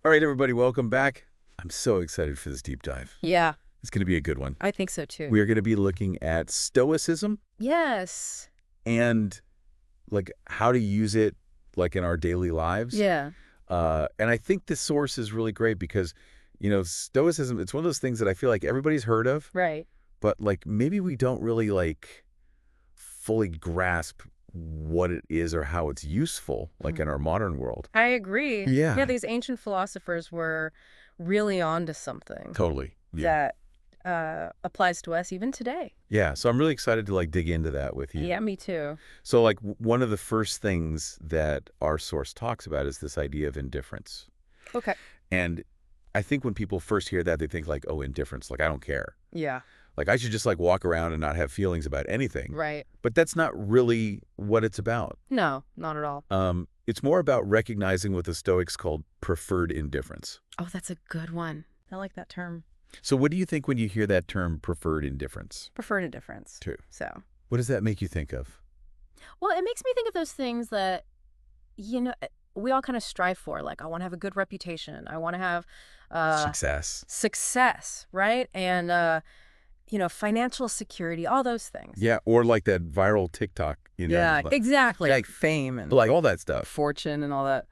All right, everybody, welcome back. I'm so excited for this deep dive. Yeah, It's going to be a good one. I think so too. We are going to be looking at Stoicism Yes. and like how to use it like in our daily lives. Yeah. And I think this source is really great because, Stoicism, it's one of those things that I feel like everybody's heard of, Right. but like maybe we don't really like fully grasp what it is or how it's useful like in our modern world. I agree. Yeah. Yeah, these ancient philosophers were really onto something Totally. Yeah. that applies to us even today. Yeah. So I'm really excited to like dig into that with you. Yeah, me too. So like one of the first things that our source talks about is this idea of indifference. Okay. And I think when people first hear that, they think like, oh, indifference, like I don't care. Yeah. Like I should just like walk around and not have feelings about anything. Right. But that's not really what it's about. No, not at all. It's more about recognizing what the Stoics called preferred indifference. Oh, that's a good one. I like that term. So what do you think when you hear that term preferred indifference? Preferred indifference. Too. So, What does that make you think of? well, it makes me think of those things that, we all kind of strive for. Like, I want to have a good reputation. I want to have success, right? And, financial security, all those things. Yeah, or like that viral TikTok, Yeah, like, exactly. like Fame and like all that stuff. fortune and all that.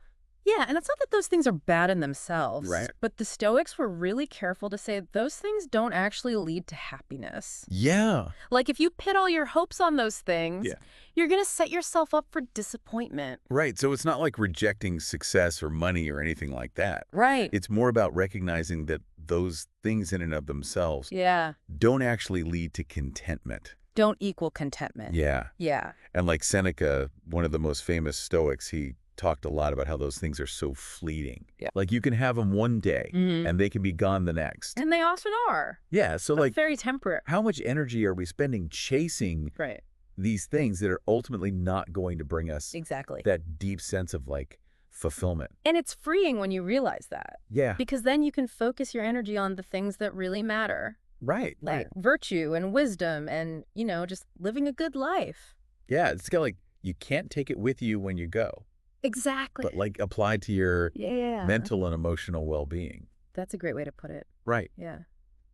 Yeah, and it's not that those things are bad in themselves. Right. But the Stoics were really careful to say those things don't actually lead to happiness. Yeah. Like if you put all your hopes on those things, Yeah. you're going to set yourself up for disappointment. Right. So it's not like rejecting success or money or anything like that. Right. It's more about recognizing that those things in and of themselves Yeah. don't actually lead to contentment. Don't equal contentment. Yeah. Yeah. And like Seneca, one of the most famous Stoics, he talked a lot about how those things are so fleeting. Yeah. Like you can have them one day and they can be gone the next. And they often are. Yeah. So But like very temperate. how much energy are we spending chasing Right. these things that are ultimately not going to bring us Exactly. that deep sense of like fulfillment? And it's freeing when you realize that. Yeah. Because then you can focus your energy on the things that really matter. Right. Like virtue and wisdom and, just living a good life. Yeah. It's kind of like you can't take it with you when you go, Exactly. but like applied to your Yeah. mental and emotional well-being. That's a great way to put it. Right. Yeah.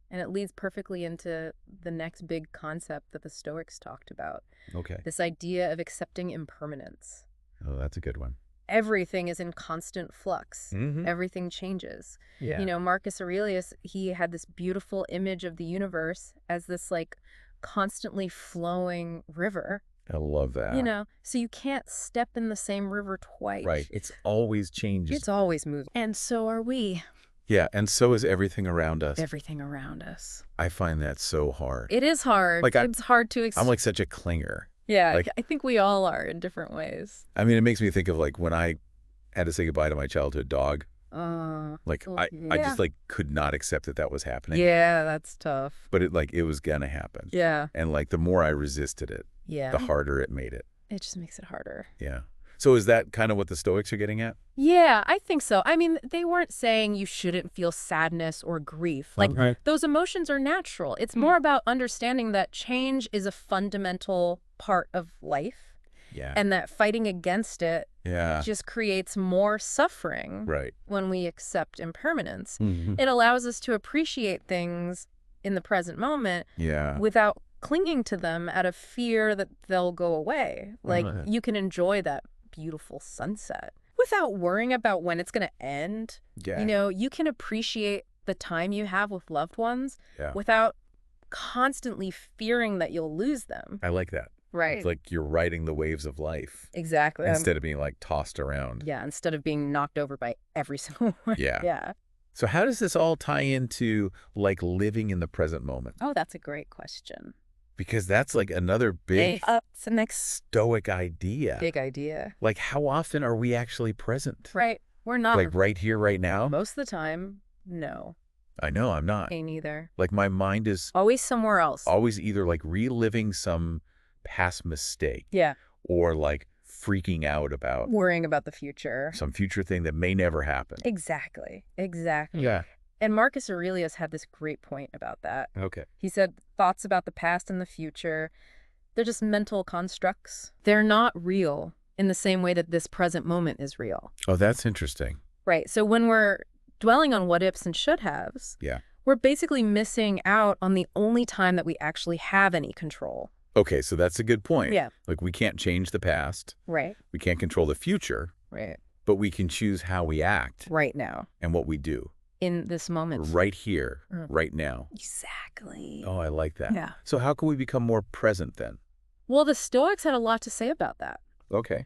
And it leads perfectly into the next big concept that the Stoics talked about. Okay. This idea of accepting impermanence. Oh, that's a good one. Everything is in constant flux. Mm-hmm. Everything changes. Yeah. Marcus Aurelius, he had this beautiful image of the universe as this like constantly flowing river. I love that. So you can't step in the same river twice. Right. It's always changes. It's always moving. And so are we. Yeah. And so is everything around us. Everything around us. I find that so hard. It is hard. Like it's hard to I'm like such a clinger. Yeah, like- I think we all are in different ways. I mean, it makes me think of like when I had to say goodbye to my childhood dog. Like I yeah. just like could not accept that was happening. Yeah, that's tough. But it was gonna happen. Yeah. And like the more I resisted it, Yeah. the harder it made it. It just makes it harder. Yeah. So is that kind of what the Stoics are getting at? Yeah, I think so. I mean, they weren't saying you shouldn't feel sadness or grief. Like, Right. those emotions are natural. It's more about understanding that change is a fundamental part of life Yeah. and that fighting against it Yeah. just creates more suffering. Right. When we accept impermanence. Mhm. It allows us to appreciate things in the present moment Yeah. without clinging to them out of fear that they'll go away. Like, Right. you can enjoy that beautiful sunset without worrying about when it's going to end. Yeah. You can appreciate the time you have with loved ones Yeah. without constantly fearing that you'll lose them. I like that. Right. It's like you're riding the waves of life Exactly. instead of being like tossed around. Yeah, instead of being knocked over by every single one. Yeah. Yeah. So how does this all tie into like living in the present moment? Oh, that's a great question. Because that's like another big It's the next Stoic idea. big idea. Like how often are we actually present? Right. We're not. Like right here, right now? Most of the time, no. I know I'm not. Ain't either. Like my mind is Always somewhere else. always either like reliving some past mistake Yeah. or like freaking out about Worrying about the future. some future thing that may never happen. Exactly. Exactly. Yeah. And Marcus Aurelius had this great point about that. Okay. He said thoughts about the past and the future, they're just mental constructs. They're not real in the same way that this present moment is real. Oh, that's interesting. Right. So when we're dwelling on what ifs and should haves, Yeah. we're basically missing out on the only time that we actually have any control. Okay, so that's a good point. Yeah. Like, we can't change the past. Right. We can't control the future, Right. but we can choose how we act Right now. and what we do In this moment. right here, Mm. right now. Exactly. Oh, I like that. Yeah. So how can we become more present then? Well, the Stoics had a lot to say about that. Okay.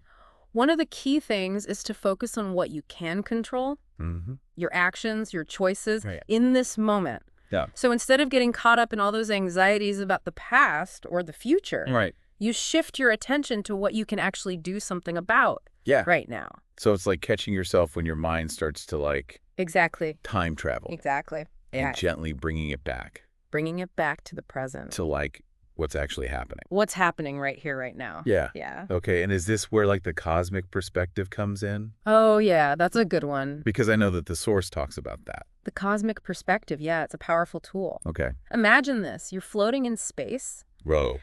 One of the key things is to focus on what you can control, Mm-hmm. your actions, your choices, Right. in this moment. Yeah. So instead of getting caught up in all those anxieties about the past or the future, Right. you shift your attention to what you can actually do something about Yeah. right now. So it's like catching yourself when your mind starts to like Exactly. time travel Exactly. and Yeah. gently bringing it back Bringing it back to the present. to like what's actually happening. What's happening right here, right now. Yeah. Yeah. Okay. And is this where like the cosmic perspective comes in? Oh, yeah, that's a good one. Because I know that the source talks about that. The cosmic perspective, yeah, it's a powerful tool. Okay. Imagine this. You're floating in space, Whoa.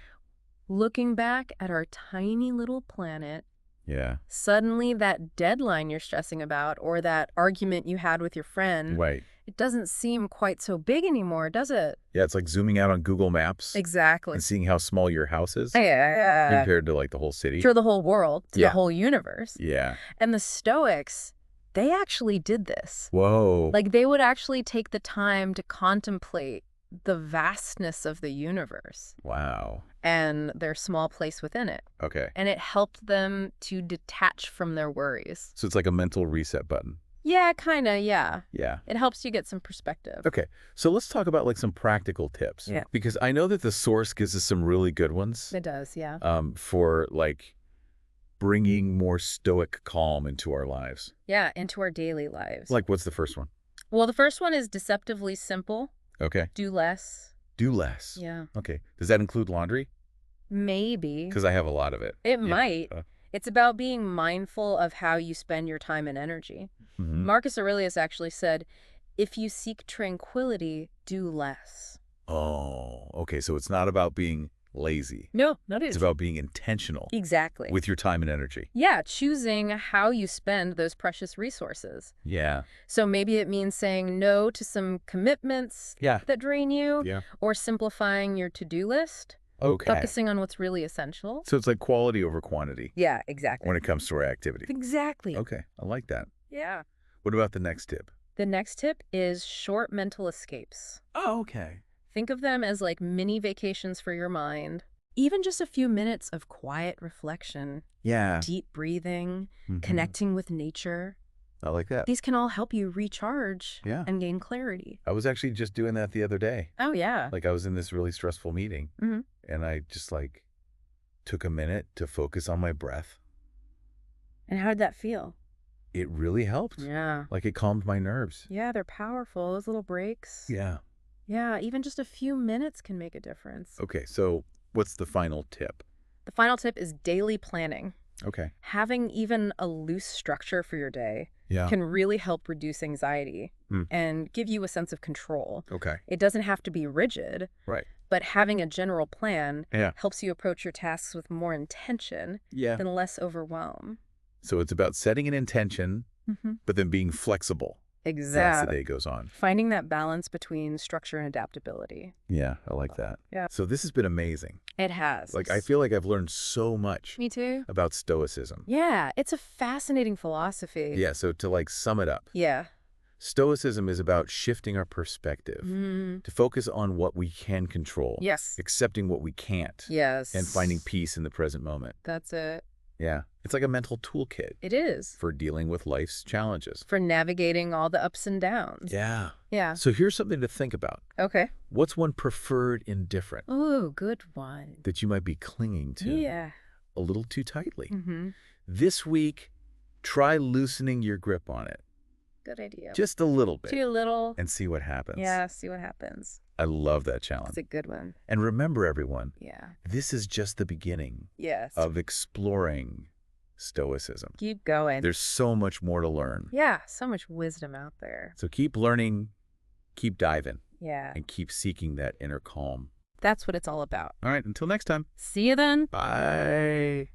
looking back at our tiny little planet. Yeah. Suddenly, that deadline you're stressing about or that argument you had with your friend, Right. it doesn't seem quite so big anymore, does it? Yeah. It's like zooming out on Google Maps Exactly. and seeing how small your house is Yeah. compared to like the whole city. To the whole world, to Yeah. the whole universe. Yeah. And the Stoics, they actually did this. Whoa. Like, they would actually take the time to contemplate the vastness of the universe Wow. and their small place within it. Okay. And it helped them to detach from their worries. So it's like a mental reset button. Yeah, kind of, yeah. Yeah. It helps you get some perspective. Okay. So let's talk about like some practical tips. Yeah. Because I know that the source gives us some really good ones It does, yeah. for like bringing more stoic calm into our lives. Yeah, into our daily lives. Like, what's the first one? Well, the first one is deceptively simple. Okay. Do less. Do less. Yeah. Okay. Does that include laundry? Maybe. Because I have a lot of it. It Yeah. might. It's about being mindful of how you spend your time and energy. Mhm. Marcus Aurelius actually said, if you seek tranquility, do less. Oh, okay. So it's not about being lazy. No, not It's about being intentional Exactly. with your time and energy. Yeah, choosing how you spend those precious resources. Yeah. So maybe it means saying no to some commitments Yeah. that drain you, Yeah. or simplifying your to-do list, Okay. focusing on what's really essential. So it's like quality over quantity Yeah, exactly. when it comes to our activity. Exactly. Okay. I like that. Yeah. What about the next tip? The next tip is short mental escapes. Oh, okay. Think of them as like mini vacations for your mind. Even just a few minutes of quiet reflection, Yeah. deep breathing, Mhm. connecting with nature. I like that. These can all help you recharge Yeah. and gain clarity. I was actually just doing that the other day. Oh, yeah. Like I was in this really stressful meeting Mhm. and I just like took a minute to focus on my breath. And how did that feel? It really helped. Yeah. Like it calmed my nerves. Yeah, they're powerful. Those little breaks. Yeah. Yeah, even just a few minutes can make a difference. Okay. So what's the final tip? The final tip is daily planning. Okay. Having even a loose structure for your day Yeah. can really help reduce anxiety Hmm. and give you a sense of control. Okay. It doesn't have to be rigid, Right. but having a general plan Yeah. helps you approach your tasks with more intention Yeah. and less overwhelm. So it's about setting an intention, but then being flexible as the Exactly. day goes on. Finding that balance between structure and adaptability. Yeah. I like that. Yeah. So this has been amazing. It has. Like I feel like I've learned so much Me too. about Stoicism. Yeah, it's a fascinating philosophy. Yeah. So to like sum it up, Yeah. Stoicism is about shifting our perspective to focus on what we can control. Yes. Accepting what we can't. Yes. And finding peace in the present moment. That's it. Yeah. It's like a mental toolkit It is. for dealing with life's challenges. For navigating all the ups and downs. Yeah. Yeah. So here's something to think about. Okay. What's one preferred indifferent Ooh, good one. that you might be clinging to Yeah. a little too tightly? Mm-hmm. This week, try loosening your grip on it Good idea. just a little bit Too little. and see what happens. Yeah, see what happens. I love that challenge. It's a good one. And remember, everyone, Yeah. this is just the beginning Yes. of exploring Stoicism. Keep going. There's so much more to learn. Yeah, so much wisdom out there. So keep learning, keep diving, Yeah. and keep seeking that inner calm. That's what it's all about. All right, until next time. See you then. Bye.